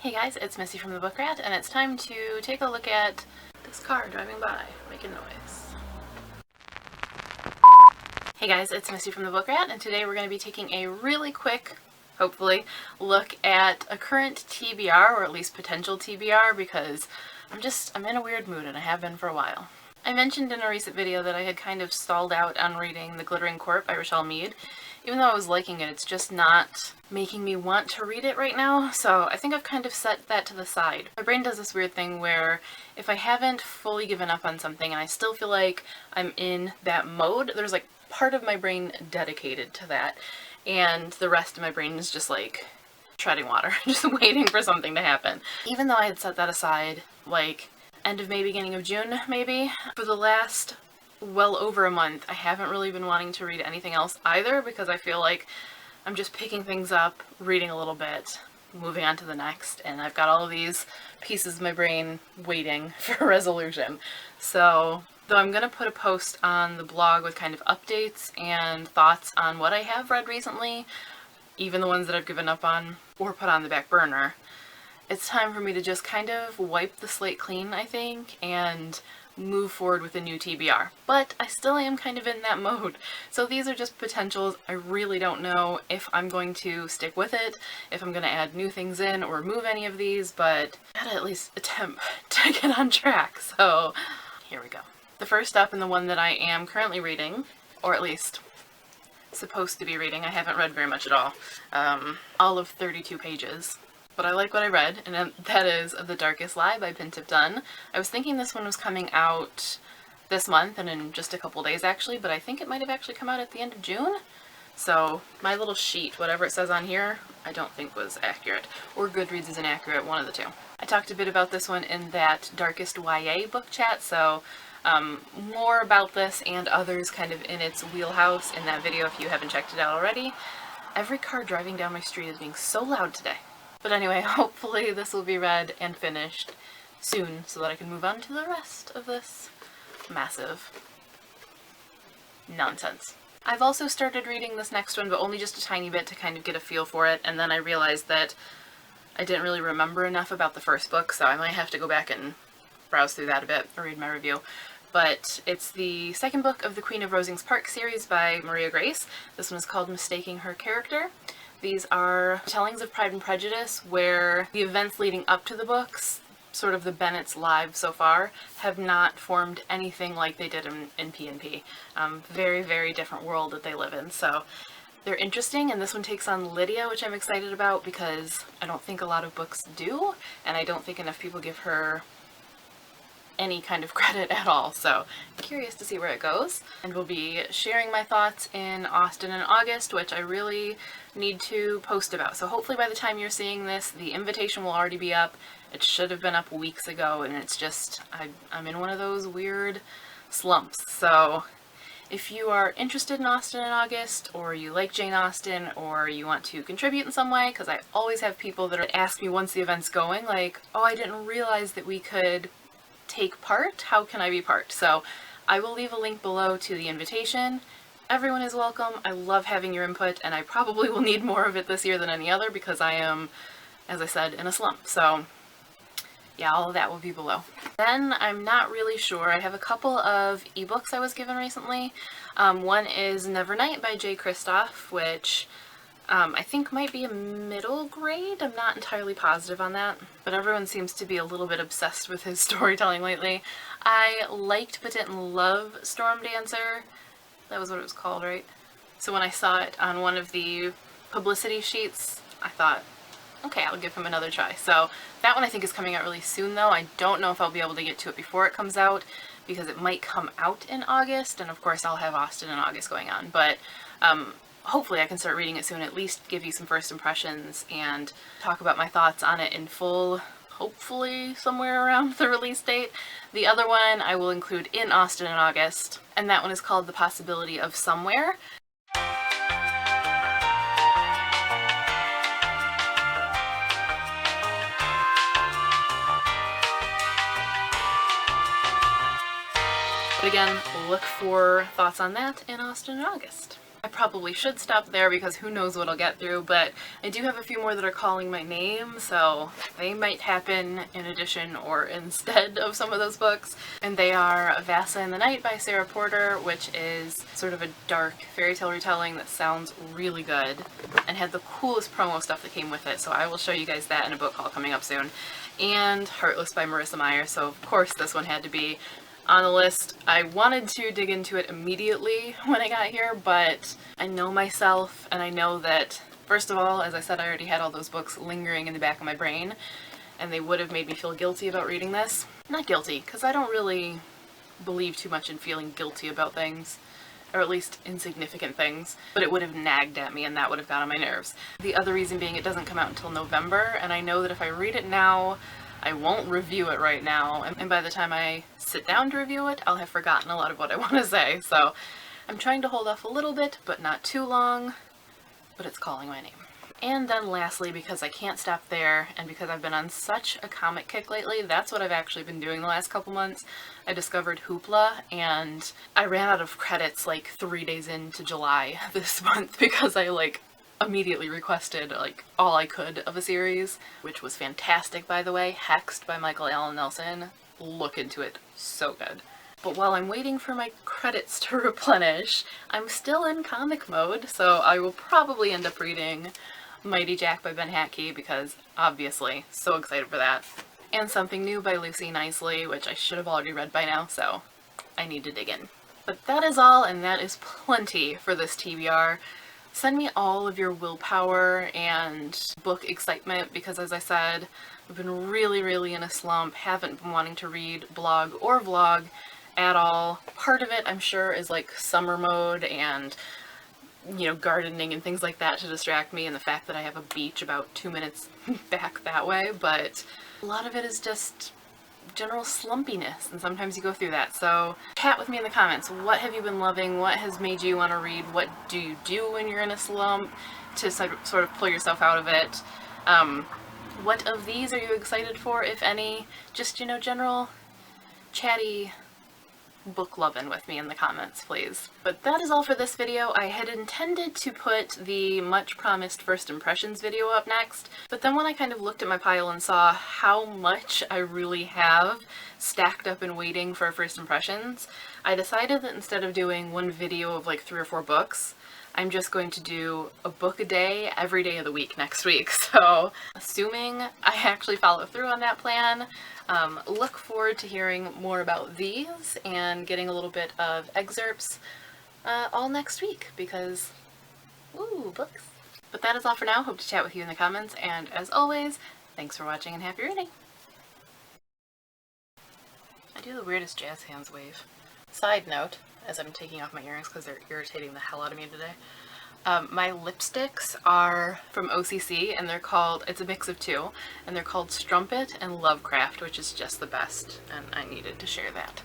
Hey guys, it's Missy from the Book Rat, and it's time to take a look at this car driving by, making noise. Hey guys, it's Missy from the Book Rat, and today we're going to be taking a really quick, hopefully, look at a current TBR, or at least potential TBR, because I'm in a weird mood, and I have been for a while. I mentioned in a recent video that I had kind of stalled out on reading The Glittering Court by Rochelle Mead. Even though I was liking it, it's just not making me want to read it right now, so I think I've kind of set that to the side. My brain does this weird thing where if I haven't fully given up on something and I still feel like I'm in that mode, there's like part of my brain dedicated to that, and the rest of my brain is just like treading water, just waiting for something to happen. Even though I had set that aside, like end of May, beginning of June, maybe, for the last well over a month, I haven't really been wanting to read anything else either, because I feel like I'm just picking things up, reading a little bit, moving on to the next, and I've got all of these pieces of my brain waiting for a resolution. So, though I'm going to put a post on the blog with kind of updates and thoughts on what I have read recently, even the ones that I've given up on or put on the back burner, it's time for me to just kind of wipe the slate clean, I think, and move forward with a new TBR. But I still am kind of in that mode. So these are just potentials. I really don't know if I'm going to stick with it, if I'm going to add new things in or remove any of these, but I gotta at least attempt to get on track. So here we go. The first up, and the one that I am currently reading, or at least supposed to be reading, I haven't read very much at all of 32 pages. But I like what I read, and that is The Darkest Lie by Pintip Dunn. I was thinking this one was coming out this month, and in just a couple days actually, but I think it might have actually come out at the end of June. So my little sheet, whatever it says on here, I don't think was accurate. Or Goodreads is inaccurate, one of the two. I talked a bit about this one in that Darkest YA book chat, so more about this and others kind of in its wheelhouse in that video if you haven't checked it out already. Every car driving down my street is being so loud today. But anyway, hopefully this will be read and finished soon so that I can move on to the rest of this massive nonsense. I've also started reading this next one, but only just a tiny bit to kind of get a feel for it, and then I realized that I didn't really remember enough about the first book, so I might have to go back and browse through that a bit or read my review. But it's the second book of the Queen of Rosings Park series by Maria Grace. This one is called Mistaking Her Character. These are tellings of Pride and Prejudice where the events leading up to the books, sort of the Bennet's lives so far, have not formed anything like they did in P&P. Very, very different world that they live in. So they're interesting, and this one takes on Lydia, which I'm excited about because I don't think a lot of books do, and I don't think enough people give her any kind of credit at all, so I'm curious to see where it goes. And we'll be sharing my thoughts in Austen in August, which I really need to post about. So hopefully by the time you're seeing this, the invitation will already be up. It should have been up weeks ago, and it's just, I'm in one of those weird slumps. So if you are interested in Austen in August, or you like Jane Austen, or you want to contribute in some way, because I always have people that ask me once the event's going, like, oh, I didn't realize that we could take part, how can I be part? So I will leave a link below to the invitation. Everyone is welcome. I love having your input, and I probably will need more of it this year than any other because I am, as I said, in a slump. So yeah, all of that will be below. Then I'm not really sure. I have a couple of ebooks I was given recently. One is Nevernight by Jay Kristoff, which I think might be a middle grade. I'm not entirely positive on that, but everyone seems to be a little bit obsessed with his storytelling lately. I liked but didn't love Storm Dancer. That was what it was called, right? So when I saw it on one of the publicity sheets, I thought, okay, I'll give him another try. So that one I think is coming out really soon, though. I don't know if I'll be able to get to it before it comes out, because it might come out in August, and of course I'll have Austen in August going on, but hopefully I can start reading it soon, at least give you some first impressions and talk about my thoughts on it in full, hopefully somewhere around the release date. The other one I will include in Austen in August, and that one is called The Possibility of Somewhere. But again, look for thoughts on that in Austen in August. I probably should stop there because who knows what I'll get through, but I do have a few more that are calling my name, so they might happen in addition or instead of some of those books. And they are Vasa in the Night by Sarah Porter, which is sort of a dark fairy tale retelling that sounds really good and had the coolest promo stuff that came with it, so I will show you guys that in a book haul coming up soon. And Heartless by Marissa Meyer, so of course this one had to be on the list. I wanted to dig into it immediately when I got here, but I know myself and I know that, first of all, as I said, I already had all those books lingering in the back of my brain and they would have made me feel guilty about reading this. Not guilty, because I don't really believe too much in feeling guilty about things, or at least insignificant things, but it would have nagged at me and that would have got on my nerves. The other reason being it doesn't come out until November, and I know that if I read it now, I won't review it right now, and by the time I sit down to review it, I'll have forgotten a lot of what I want to say, so I'm trying to hold off a little bit, but not too long, but it's calling my name. And then lastly, because I can't stop there, and because I've been on such a comic kick lately, that's what I've actually been doing the last couple months. I discovered Hoopla, and I ran out of credits like 3 days into July this month because I immediately requested all I could of a series, which was fantastic, by the way. Hexed by Michael Allen Nelson. Look into it. So good. But while I'm waiting for my credits to replenish, I'm still in comic mode, so I will probably end up reading Mighty Jack by Ben Hatke because, obviously, so excited for that. And Something New by Lucy Nicely, which I should have already read by now, so I need to dig in. But that is all, and that is plenty for this TBR. Send me all of your willpower and book excitement because, as I said, I've been really in a slump, haven't been wanting to read, blog, or vlog at all. Part of it, I'm sure, is summer mode and, gardening and things like that to distract me, and the fact that I have a beach about 2 minutes back that way, but a lot of it is just general slumpiness, and sometimes you go through that. So chat with me in the comments. What have you been loving? What has made you want to read? What do you do when you're in a slump to sort of pull yourself out of it? What of these are you excited for, if any? Just, general chatty book loving with me in the comments, please. But that is all for this video. I had intended to put the much promised first impressions video up next, but then when I kind of looked at my pile and saw how much I really have stacked up and waiting for first impressions, I decided that instead of doing one video of 3 or 4 books, I'm just going to do a book a day every day of the week next week. So assuming I actually follow through on that plan, look forward to hearing more about these and getting a little bit of excerpts all next week because, ooh, books. But that is all for now. Hope to chat with you in the comments, and as always, thanks for watching and happy reading. I do the weirdest jazz hands wave. Side note, as I'm taking off my earrings because they're irritating the hell out of me today, my lipsticks are from OCC, and they're called, it's a mix of 2, and they're called Strumpet and Lovecraft, which is just the best, and I needed to share that.